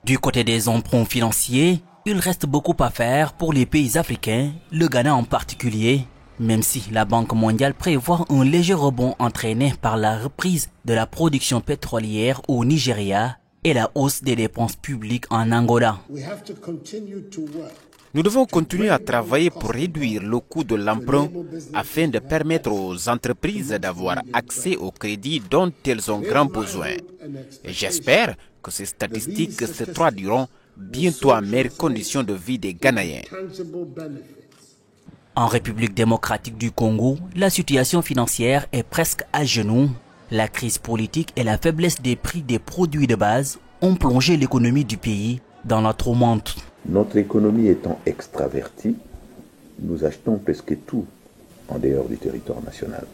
Du côté des emprunts financiers, il reste beaucoup à faire pour les pays africains, le Ghana en particulier, même si la Banque mondiale prévoit un léger rebond entraîné par la reprise de la production pétrolière au Nigeria et la hausse des dépenses publiques en Angola. Nous devons continuer à travailler pour réduire le coût de l'emprunt afin de permettre aux entreprises d'avoir accès au crédit dont elles ont grand besoin. Et j'espère que ces statistiques se traduiront bientôt en meilleures conditions de vie des Ghanéens. En République démocratique du Congo, la situation financière est presque à genoux. La crise politique et la faiblesse des prix des produits de base ont plongé l'économie du pays dans la tourmente. Notre économie étant extravertie, nous achetons presque tout en dehors du territoire national.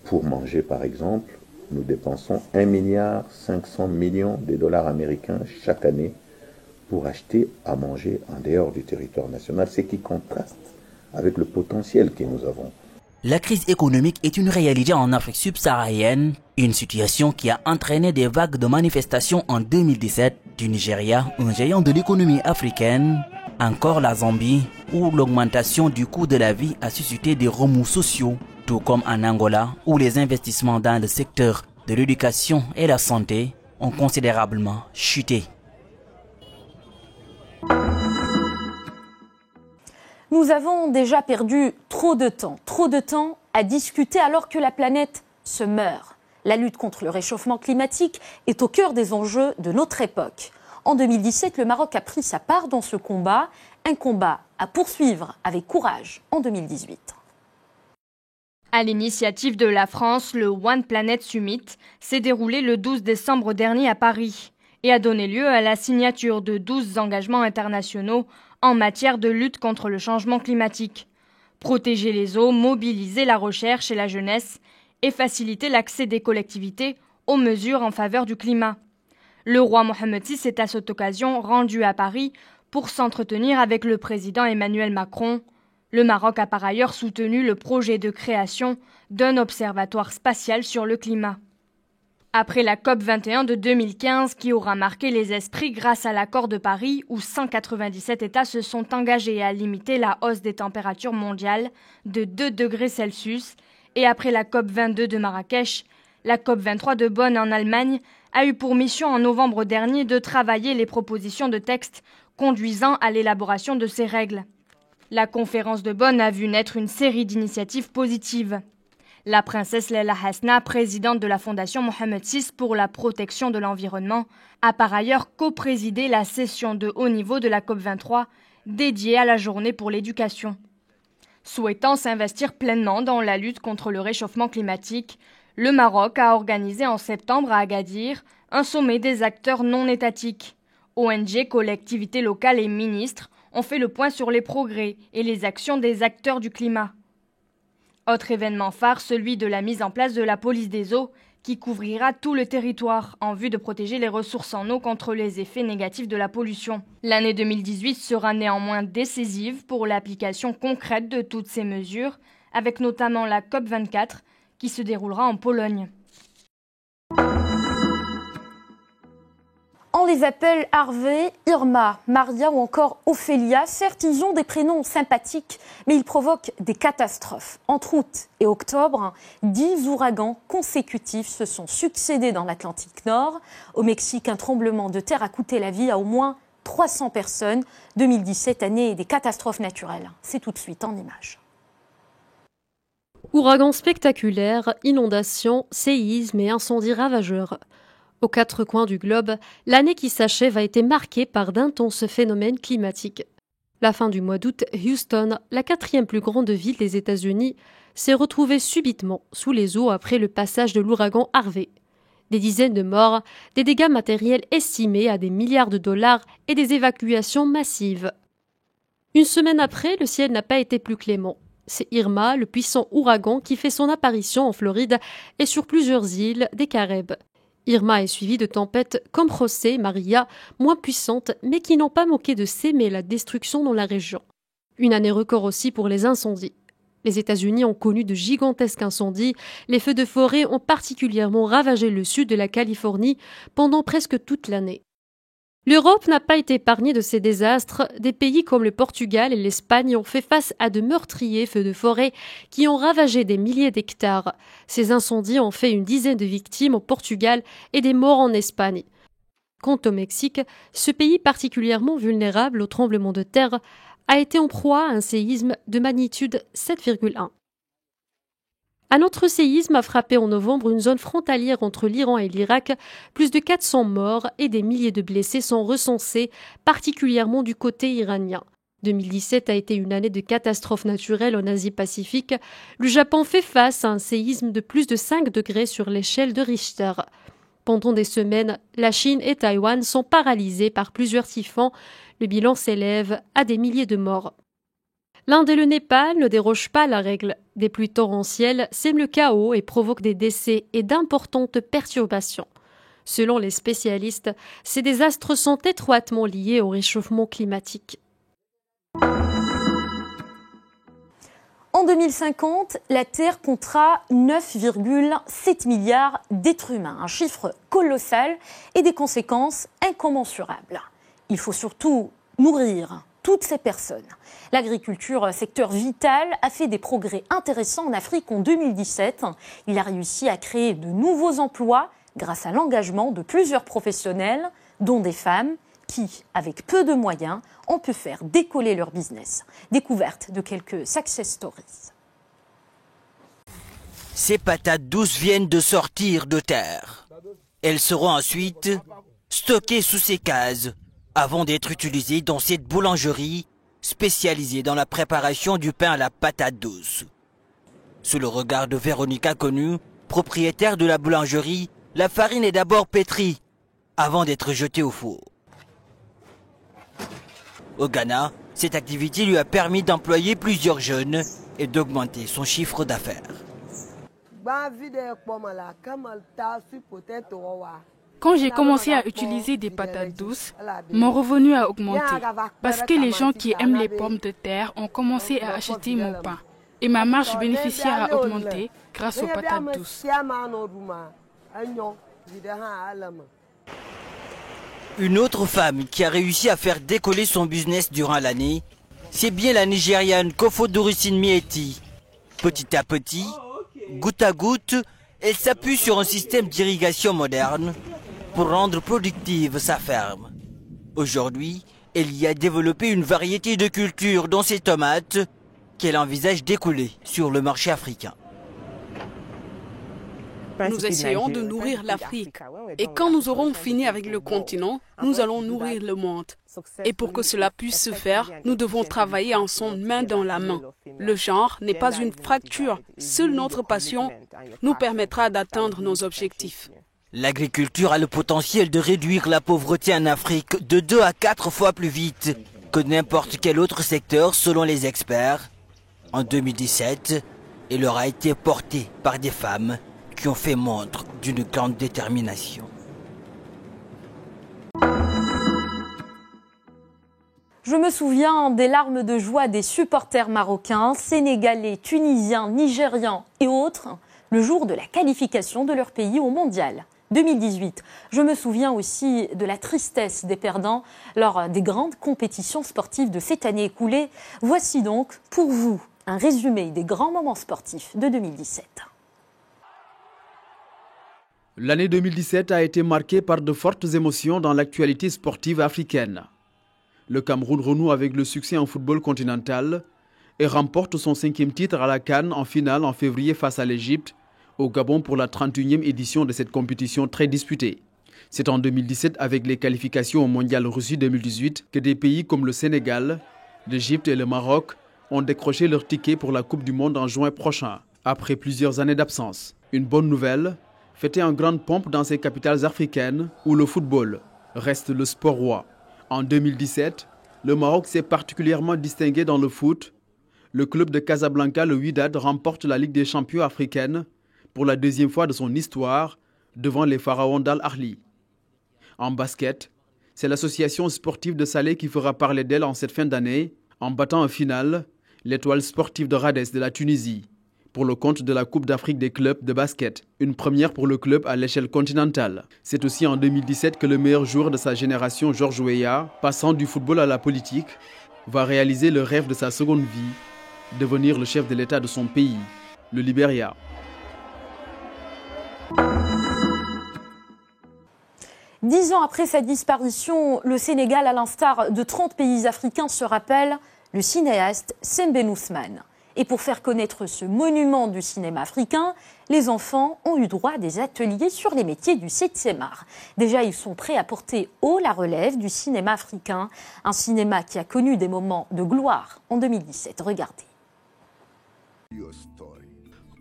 Pour manger, par exemple, nous dépensons 1,5 milliard de dollars américains chaque année pour acheter à manger en dehors du territoire national, ce qui contraste avec le potentiel que nous avons. La crise économique est une réalité en Afrique subsaharienne, une situation qui a entraîné des vagues de manifestations en 2017 du Nigeria, un géant de l'économie africaine, encore la Zambie, où l'augmentation du coût de la vie a suscité des remous sociaux, tout comme en Angola, où les investissements dans le secteur de l'éducation et la santé ont considérablement chuté. Nous avons déjà perdu trop de temps à discuter alors que la planète se meurt. La lutte contre le réchauffement climatique est au cœur des enjeux de notre époque. En 2017, le Maroc a pris sa part dans ce combat, un combat à poursuivre avec courage en 2018. À l'initiative de la France, le One Planet Summit s'est déroulé le 12 décembre dernier à Paris et a donné lieu à la signature de 12 engagements internationaux en matière de lutte contre le changement climatique. Protéger les eaux, mobiliser la recherche et la jeunesse et faciliter l'accès des collectivités aux mesures en faveur du climat. Le roi Mohammed VI est à cette occasion rendu à Paris pour s'entretenir avec le président Emmanuel Macron. Le Maroc a par ailleurs soutenu le projet de création d'un observatoire spatial sur le climat. Après la COP21 de 2015 qui aura marqué les esprits grâce à l'accord de Paris où 197 États se sont engagés à limiter la hausse des températures mondiales de 2 degrés Celsius, et après la COP22 de Marrakech, la COP23 de Bonn en Allemagne a eu pour mission en novembre dernier de travailler les propositions de texte conduisant à l'élaboration de ces règles. La conférence de Bonn a vu naître une série d'initiatives positives. La princesse Leila Hasna, présidente de la Fondation Mohammed VI pour la protection de l'environnement, a par ailleurs coprésidé la session de haut niveau de la COP23 dédiée à la journée pour l'éducation. Souhaitant s'investir pleinement dans la lutte contre le réchauffement climatique, le Maroc a organisé en septembre à Agadir un sommet des acteurs non étatiques. ONG, collectivités locales et ministres ont fait le point sur les progrès et les actions des acteurs du climat. Autre événement phare, celui de la mise en place de la police des eaux, qui couvrira tout le territoire en vue de protéger les ressources en eau contre les effets négatifs de la pollution. L'année 2018 sera néanmoins décisive pour l'application concrète de toutes ces mesures, avec notamment la COP24 qui se déroulera en Pologne. On les appelle Harvey, Irma, Maria ou encore Ophélia. Certes, ils ont des prénoms sympathiques, mais ils provoquent des catastrophes. Entre août et octobre, 10 ouragans consécutifs se sont succédés dans l'Atlantique Nord. Au Mexique, un tremblement de terre a coûté la vie à au moins 300 personnes. 2017, année des catastrophes naturelles. C'est tout de suite en images. Ouragans spectaculaires, inondations, séismes et incendies ravageurs. Aux quatre coins du globe, l'année qui s'achève a été marquée par d'intenses phénomènes climatiques. La fin du mois d'août, Houston, la quatrième plus grande ville des États-Unis, s'est retrouvée subitement sous les eaux après le passage de l'ouragan Harvey. Des dizaines de morts, des dégâts matériels estimés à des milliards de dollars et des évacuations massives. Une semaine après, le ciel n'a pas été plus clément. C'est Irma, le puissant ouragan qui fait son apparition en Floride et sur plusieurs îles des Caraïbes. Irma est suivie de tempêtes comme José et Maria, moins puissantes mais qui n'ont pas manqué de s'aimer la destruction dans la région. Une année record aussi pour les incendies. Les États-Unis ont connu de gigantesques incendies. Les feux de forêt ont particulièrement ravagé le sud de la Californie pendant presque toute l'année. L'Europe n'a pas été épargnée de ces désastres. Des pays comme le Portugal et l'Espagne ont fait face à de meurtriers feux de forêt qui ont ravagé des milliers d'hectares. Ces incendies ont fait une dizaine de victimes au Portugal et des morts en Espagne. Quant au Mexique, ce pays particulièrement vulnérable aux tremblements de terre a été en proie à un séisme de magnitude 7,1. Un autre séisme a frappé en novembre une zone frontalière entre l'Iran et l'Irak. Plus de 400 morts et des milliers de blessés sont recensés, particulièrement du côté iranien. 2017 a été une année de catastrophes naturelles en Asie-Pacifique. Le Japon fait face à un séisme de plus de 5 degrés sur l'échelle de Richter. Pendant des semaines, la Chine et Taïwan sont paralysés par plusieurs typhons. Le bilan s'élève à des milliers de morts. L'Inde et le Népal ne dérogent pas à la règle. Des pluies torrentielles sèment le chaos et provoquent des décès et d'importantes perturbations. Selon les spécialistes, ces désastres sont étroitement liés au réchauffement climatique. En 2050, la Terre comptera 9,7 milliards d'êtres humains, un chiffre colossal et des conséquences incommensurables. Il faut surtout nourrir toutes ces personnes. L'agriculture, secteur vital, a fait des progrès intéressants en Afrique en 2017. Il a réussi à créer de nouveaux emplois grâce à l'engagement de plusieurs professionnels, dont des femmes qui, avec peu de moyens, ont pu faire décoller leur business. Découverte de quelques success stories. Ces patates douces viennent de sortir de terre. Elles seront ensuite stockées sous ces cases avant d'être utilisées dans cette boulangerie spécialisée dans la préparation du pain à la patate douce. Sous le regard de Véronica Conu, propriétaire de la boulangerie, la farine est d'abord pétrie avant d'être jetée au four. Au Ghana, cette activité lui a permis d'employer plusieurs jeunes et d'augmenter son chiffre d'affaires. Quand j'ai commencé à utiliser des patates douces, mon revenu a augmenté parce que les gens qui aiment les pommes de terre ont commencé à acheter mon pain et ma marge bénéficiaire a augmenté grâce aux patates douces. Une autre femme qui a réussi à faire décoller son business durant l'année, c'est bien la Nigériane Kofodourisine Mieti. Petit à petit, goutte à goutte, elle s'appuie sur un système d'irrigation moderne pour rendre productive sa ferme. Aujourd'hui, elle y a développé une variété de cultures dont ses tomates qu'elle envisage d'écouler sur le marché africain. Nous essayons de nourrir l'Afrique. Et quand nous aurons fini avec le continent, nous allons nourrir le monde. Et pour que cela puisse se faire, nous devons travailler ensemble main dans la main. Le genre n'est pas une fracture. Seule notre passion nous permettra d'atteindre nos objectifs. L'agriculture a le potentiel de réduire la pauvreté en Afrique de 2 à 4 fois plus vite que n'importe quel autre secteur selon les experts. En 2017, elle aura été portée par des femmes qui ont fait montre d'une grande détermination. Je me souviens des larmes de joie des supporters marocains, sénégalais, tunisiens, nigérians et autres, le jour de la qualification de leur pays au mondial 2018. Je me souviens aussi de la tristesse des perdants lors des grandes compétitions sportives de cette année écoulée. Voici donc, pour vous, un résumé des grands moments sportifs de 2017. L'année 2017 a été marquée par de fortes émotions dans l'actualité sportive africaine. Le Cameroun renoue avec le succès en football continental et remporte son 5e titre à la CAN en finale en février face à l'Égypte, au Gabon pour la 31e édition de cette compétition très disputée. C'est en 2017 avec les qualifications au Mondial Russie 2018 que des pays comme le Sénégal, l'Égypte et le Maroc ont décroché leur ticket pour la Coupe du Monde en juin prochain, après plusieurs années d'absence. Une bonne nouvelle, fêtée en grande pompe dans ces capitales africaines où le football reste le sport roi. En 2017, le Maroc s'est particulièrement distingué dans le foot. Le club de Casablanca, le Wydad, remporte la Ligue des champions africaine pour la 2e fois de son histoire devant les pharaons d'Al-Ahli. En basket, c'est l'association sportive de Salé qui fera parler d'elle en cette fin d'année en battant en finale l'étoile sportive de Radès de la Tunisie pour le compte de la Coupe d'Afrique des clubs de basket, une première pour le club à l'échelle continentale. C'est aussi en 2017 que le meilleur joueur de sa génération, Georges Weah, passant du football à la politique, va réaliser le rêve de sa seconde vie, devenir le chef de l'État de son pays, le Libéria. Dix ans après sa disparition, le Sénégal, à l'instar de 30 pays africains, se rappelle le cinéaste Sembène Ousmane. Et pour faire connaître ce monument du cinéma africain, les enfants ont eu droit à des ateliers sur les métiers du 7e art. Déjà, ils sont prêts à porter haut la relève du cinéma africain, un cinéma qui a connu des moments de gloire en 2017. Regardez.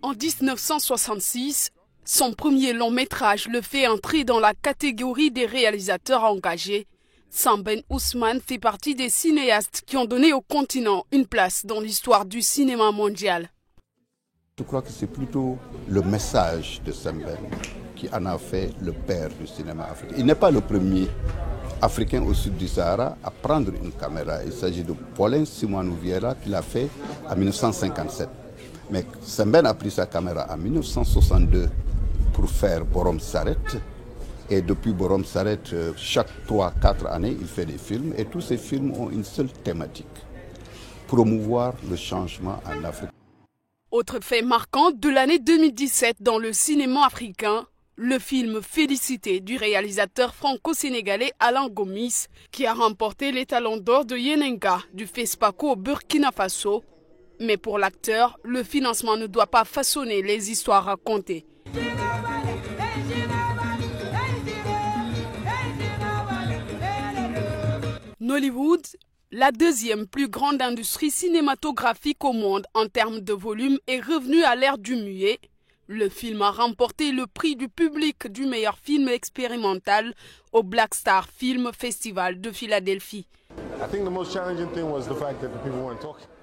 En 1966, son premier long métrage le fait entrer dans la catégorie des réalisateurs engagés. Sembène Ousmane fait partie des cinéastes qui ont donné au continent une place dans l'histoire du cinéma mondial. Je crois que c'est plutôt le message de Sembène qui en a fait le père du cinéma africain. Il n'est pas le premier Africain au sud du Sahara à prendre une caméra. Il s'agit de Paulin Simonou Vieira qui l'a fait en 1957. Mais Sembène a pris sa caméra en 1962 pour faire Borom Saret. Et depuis Borom Saret, chaque 3-4 années, il fait des films. Et tous ces films ont une seule thématique, promouvoir le changement en Afrique. Autre fait marquant de l'année 2017 dans le cinéma africain, le film Félicité du réalisateur franco-sénégalais Alain Gomis, qui a remporté les Talons d'or de Yenenga du FESPACO au Burkina Faso. Mais pour l'acteur, le financement ne doit pas façonner les histoires racontées. Nollywood, la deuxième plus grande industrie cinématographique au monde en termes de volume, est revenue à l'ère du muet. Le film a remporté le prix du public du meilleur film expérimental au Black Star Film Festival de Philadelphie.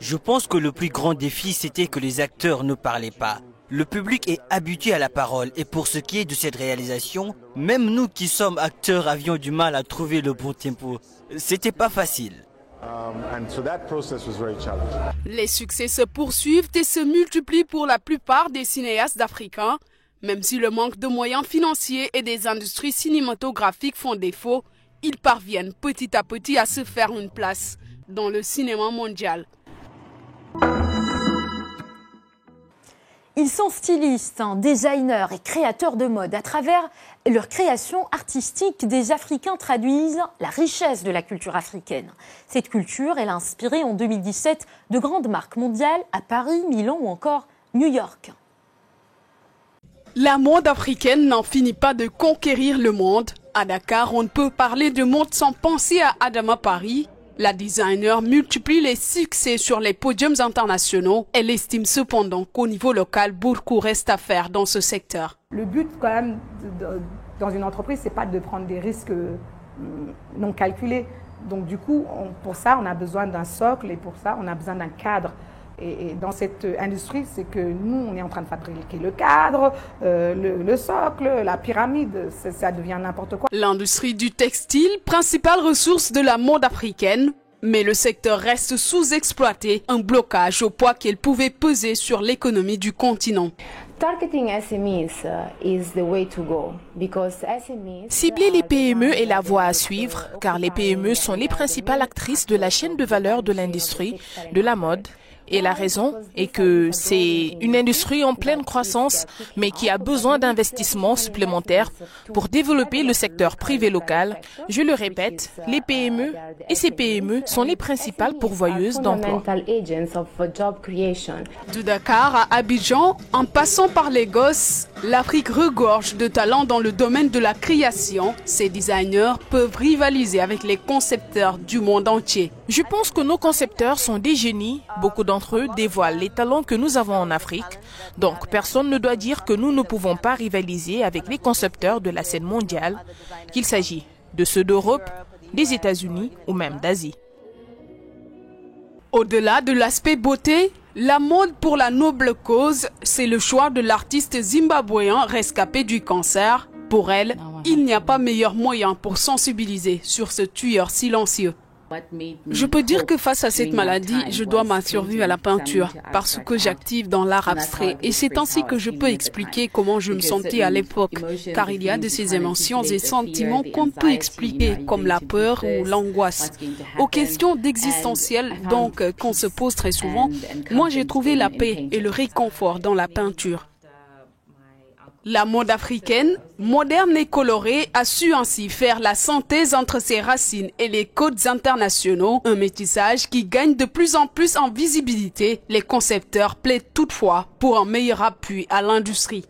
Je pense que le plus grand défi, c'était que les acteurs ne parlaient pas. Le public est habitué à la parole et pour ce qui est de cette réalisation, même nous qui sommes acteurs avions du mal à trouver le bon tempo. C'était pas facile. Les succès se poursuivent et se multiplient pour la plupart des cinéastes africains. Même si le manque de moyens financiers et des industries cinématographiques font défaut, ils parviennent petit à petit à se faire une place dans le cinéma mondial. Ils sont stylistes, designers et créateurs de mode. À travers leur création artistique, des Africains traduisent la richesse de la culture africaine. Cette culture, elle a inspiré en 2017 de grandes marques mondiales à Paris, Milan ou encore New York. La mode africaine n'en finit pas de conquérir le monde. À Dakar, on ne peut parler de mode sans penser à Adama Paris. La designer multiplie les succès sur les podiums internationaux. Elle estime cependant qu'au niveau local, beaucoup reste à faire dans ce secteur. Le but quand même dans une entreprise, c'est pas de prendre des risques non calculés. Donc du coup, pour ça, on a besoin d'un socle et pour ça, on a besoin d'un cadre. Et dans cette industrie, c'est que nous, on est en train de fabriquer le cadre, le socle, la pyramide, ça devient n'importe quoi. L'industrie du textile, principale ressource de la mode africaine, mais le secteur reste sous-exploité, un blocage au poids qu'elle pouvait peser sur l'économie du continent. Cibler les PME est la voie à suivre, car les PME sont les principales actrices de la chaîne de valeur de l'industrie, de la mode, Et la raison est que c'est une industrie en pleine croissance, mais qui a besoin d'investissements supplémentaires pour développer le secteur privé local. Je le répète, les PME et ces PME sont les principales pourvoyeuses d'emplois. De Dakar à Abidjan, en passant par Lagos, l'Afrique regorge de talents dans le domaine de la création. Ces designers peuvent rivaliser avec les concepteurs du monde entier. Je pense que nos concepteurs sont des génies. Beaucoup d'entre eux dévoilent les talents que nous avons en Afrique. Donc, personne ne doit dire que nous ne pouvons pas rivaliser avec les concepteurs de la scène mondiale, qu'il s'agit de ceux d'Europe, des États-Unis ou même d'Asie. Au-delà de l'aspect beauté, la mode pour la noble cause, c'est le choix de l'artiste zimbabwéen rescapé du cancer. Pour elle, il n'y a pas meilleur moyen pour sensibiliser sur ce tueur silencieux. Je peux dire que face à cette maladie, je dois ma survie à la peinture parce que j'active dans l'art abstrait et c'est ainsi que je peux expliquer comment je me sentais à l'époque car il y a de ces émotions et sentiments qu'on peut expliquer comme la peur ou l'angoisse. Aux questions d'existentiel donc qu'on se pose très souvent, moi j'ai trouvé la paix et le réconfort dans la peinture. La mode africaine, moderne et colorée, a su ainsi faire la synthèse entre ses racines et les codes internationaux, un métissage qui gagne de plus en plus en visibilité. Les concepteurs plaident toutefois pour un meilleur appui à l'industrie.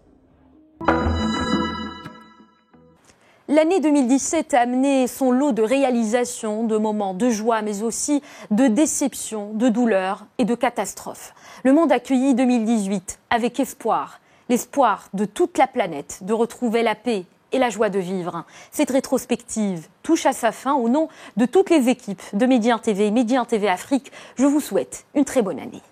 L'année 2017 a amené son lot de réalisations, de moments de joie, mais aussi de déception, de douleur et de catastrophes. Le monde accueillit 2018 avec espoir. L'espoir de toute la planète de retrouver la paix et la joie de vivre. Cette rétrospective touche à sa fin. Au nom de toutes les équipes de Média 1 TV et Média 1 TV Afrique, je vous souhaite une très bonne année.